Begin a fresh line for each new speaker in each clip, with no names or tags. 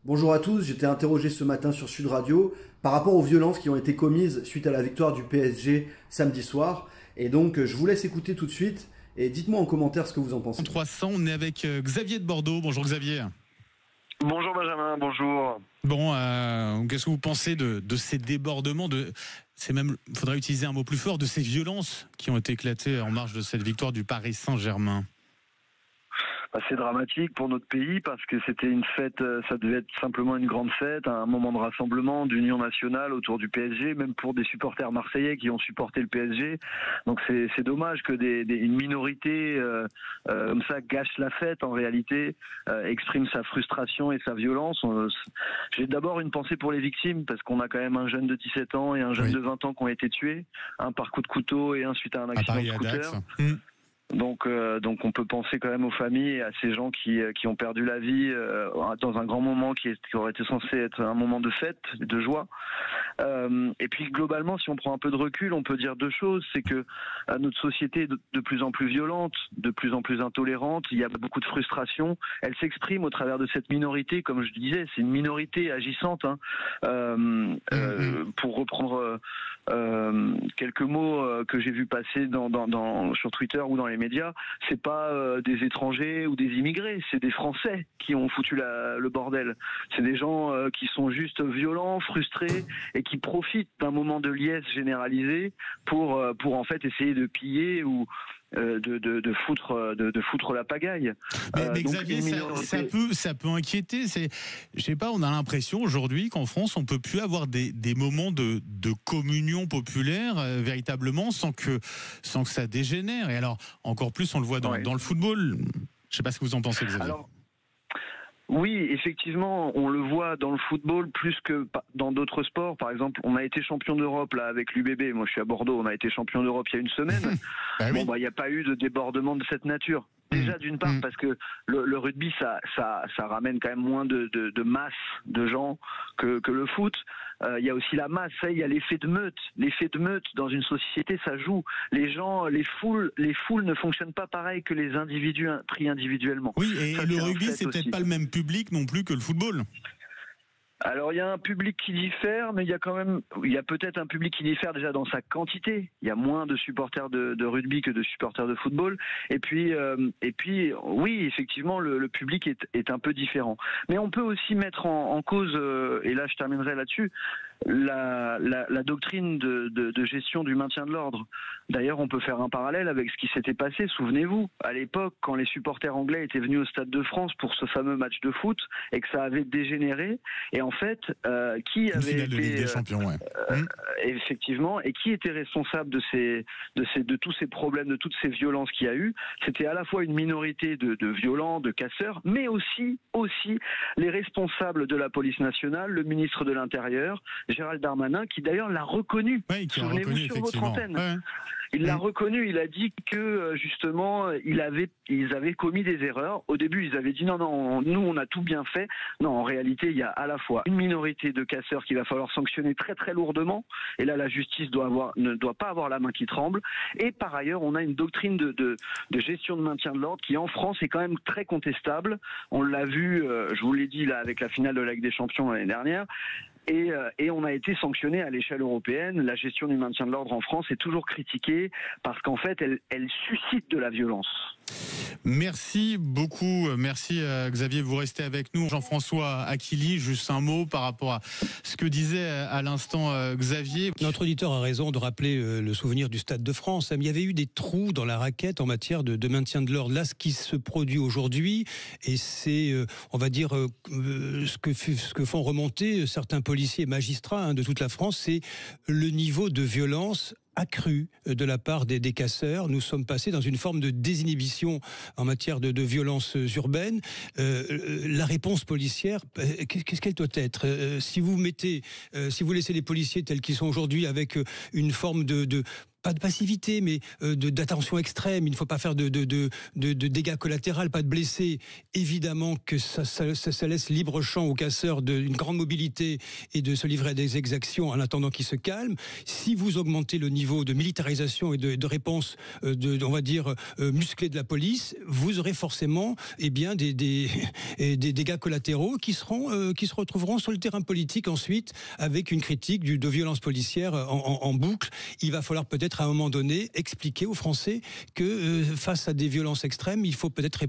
Bonjour à tous, j'étais interrogé ce matin sur Sud Radio par rapport aux violences qui ont été commises suite à la victoire du PSG samedi soir. Et donc je vous laisse écouter tout de suite et dites-moi en commentaire ce que vous en pensez.
300, on est avec Xavier de Bordeaux. Bonjour Xavier.
Bonjour Benjamin, bonjour.
Bon, qu'est-ce que vous pensez de ces débordements, c'est même, il faudrait utiliser un mot plus fort, de ces violences qui ont été éclatées en marge de cette victoire du Paris Saint-Germain?
C'est dramatique pour notre pays parce que c'était une fête, ça devait être simplement une grande fête, un moment de rassemblement, d'union nationale autour du PSG, même pour des supporters marseillais qui ont supporté le PSG. Donc c'est dommage que une minorité comme ça gâche la fête en réalité, exprime sa frustration et sa violence. J'ai d'abord une pensée pour les victimes parce qu'on a quand même un jeune de 17 ans et un jeune de 20 ans qui ont été tués, un par coup de couteau et un suite à un accident de scooter. Donc on peut penser quand même aux familles et à ces gens qui ont perdu la vie dans un grand moment qui aurait été censé être un moment de fête, de joie. Et puis globalement, si on prend un peu de recul, on peut dire deux choses. C'est que notre société est de plus en plus violente, de plus en plus intolérante. Il y a beaucoup de frustration. Elle s'exprime au travers de cette minorité, comme je disais, c'est une minorité agissante. Pour reprendre quelques mots que j'ai vu passer sur Twitter ou dans les médias, c'est pas des étrangers ou des immigrés, c'est des Français qui ont foutu le bordel. C'est des gens qui sont juste violents, frustrés et qui profitent d'un moment de liesse généralisé pour en fait essayer de piller ou de foutre la pagaille.
Mais Xavier, ça peut inquiéter. Je sais pas, on a l'impression aujourd'hui qu'en France, on peut plus avoir des moments de communion populaire véritablement sans que ça dégénère. Et alors, encore plus, on le voit dans le football. Je sais pas ce que vous en pensez, Xavier.
Oui, effectivement, on le voit dans le football plus que dans d'autres sports. Par exemple, on a été champion d'Europe là avec l'UBB. Moi, je suis à Bordeaux. On a été champion d'Europe il y a une semaine. Il n'y a pas eu de débordement de cette nature. Déjà d'une part parce que le rugby ça ramène quand même moins de masse de gens que le foot. Il y a aussi la masse, il y a l'effet de meute. L'effet de meute dans une société, ça joue. Les gens, les foules ne fonctionnent pas pareil que les individus pris individuellement.
Oui, et ça, le rugby c'est peut-être pas le même public non plus que le football.
Alors il y a un public qui diffère, mais il y a peut-être un public qui diffère déjà dans sa quantité. Il y a moins de supporters de rugby que de supporters de football. Et puis oui, effectivement, le public est un peu différent. Mais on peut aussi mettre en cause, et là je terminerai là-dessus, la doctrine de gestion du maintien de l'ordre. D'ailleurs, on peut faire un parallèle avec ce qui s'était passé. Souvenez-vous, à l'époque, quand les supporters anglais étaient venus au Stade de France pour ce fameux match de foot et que ça avait dégénéré, et en fait, qui avait été
Ligue des Champions,
effectivement, et qui était responsable de tous ces problèmes, de toutes ces violences qu'il y a eu? C'était à la fois une minorité de violents, de casseurs, mais aussi les responsables de la police nationale, le ministre de l'Intérieur, Gérald Darmanin, qui d'ailleurs l'a reconnu.
Oui, qui a reconnu
sur votre antenne.
Ouais.
Il l'a reconnu, il a dit que justement ils avaient commis des erreurs. Au début, ils avaient dit non, nous on a tout bien fait. Non, en réalité, il y a à la fois une minorité de casseurs qu'il va falloir sanctionner très très lourdement. Et là, la justice ne doit pas avoir la main qui tremble. Et par ailleurs, on a une doctrine de gestion de maintien de l'ordre qui en France est quand même très contestable. On l'a vu, je vous l'ai dit là avec la finale de la Ligue des Champions l'année dernière. Et on a été sanctionné à l'échelle européenne. La gestion du maintien de l'ordre en France est toujours critiquée parce qu'en fait, elle suscite de la violence.
Merci beaucoup. Merci Xavier, vous restez avec nous. Jean-François Aquili, juste un mot par rapport à ce que disait à l'instant Xavier.
Notre auditeur a raison de rappeler le souvenir du Stade de France. Il y avait eu des trous dans la raquette en matière de maintien de l'ordre. Là, ce qui se produit aujourd'hui, et c'est, on va dire, ce que font remonter certains policiers et magistrats de toute la France, c'est le niveau de violence accrue de la part des casseurs. Nous sommes passés dans une forme de désinhibition en matière de violences urbaines. La réponse policière, qu'est-ce qu'elle doit être? Si vous laissez les policiers tels qu'ils sont aujourd'hui avec une forme pas de passivité, mais d'attention extrême. Il ne faut pas faire de dégâts collatéraux, pas de blessés. Évidemment que ça laisse libre champ aux casseurs d'une grande mobilité et de se livrer à des exactions en attendant qu'ils se calment. Si vous augmentez le niveau de militarisation et de réponse, on va dire, musclée de la police, vous aurez forcément des dégâts collatéraux qui se retrouveront sur le terrain politique ensuite avec une critique de violence policière en boucle. Il va falloir peut-être à un moment donné expliquer aux Français que face à des violences extrêmes, il faut peut-être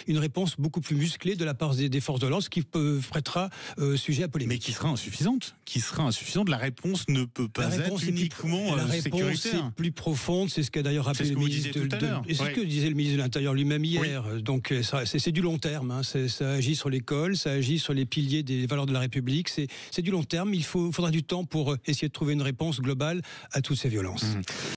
une réponse beaucoup plus musclée de la part des forces de l'ordre, ce qui prêtera sujet à polémique.
Mais qui sera insuffisante. La réponse ne peut pas être uniquement
la réponse
sécuritaire.
est plus profonde. C'est ce qu'a d'ailleurs rappelé le ministre c'est ce que disait le ministre de l'Intérieur lui-même hier. Oui. Donc c'est du long terme. Hein. Ça agit sur l'école, ça agit sur les piliers des valeurs de la République. C'est du long terme. Il faudra du temps pour essayer de trouver une réponse globale à toutes ces violences.